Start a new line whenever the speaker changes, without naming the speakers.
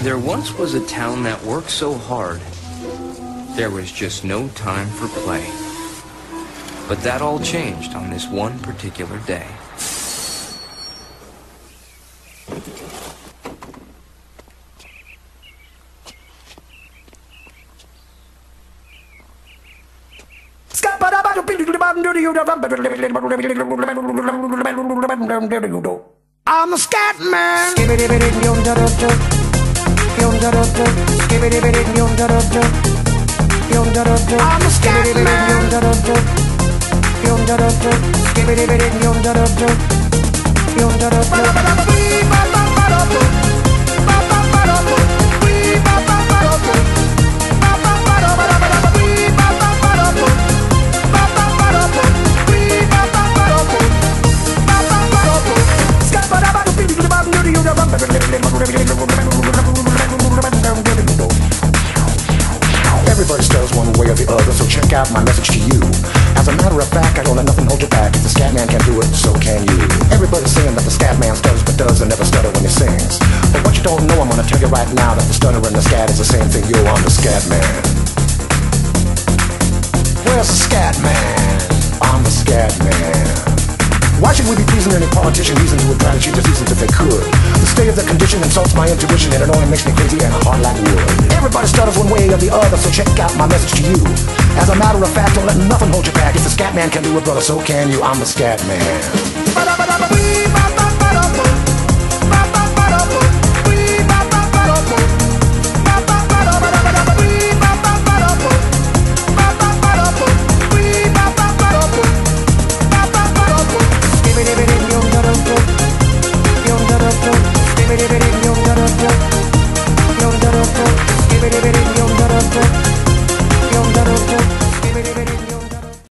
There once was a town that worked so hard, there was just no time for play. But that all changed on this one particular day.
I'm the scat man. I'm the scat Everybody stutters one way or the other, so check out my message to you. As a matter of fact, I don't let nothing hold you back. If the scat man can do it, so can you. Everybody's saying that the scat man stutters but does and never stutter when he sings. But what you don't know, I'm gonna tell you right now, that the stutter and the scat is the same thing. Yo, I'm the scat man. Where's the scat man? I'm the scat man. Why should we be pleasing any politician? Reasons would try to cheat the seasons if they could. The state of the condition insults my intuition, and it only makes me crazy and hard like wood. Everybody stutters one way or the other, so check out my message to you. As a matter of fact, don't let nothing hold you back. If the scat man can do it, brother, so can you. I'm the scat man. Give it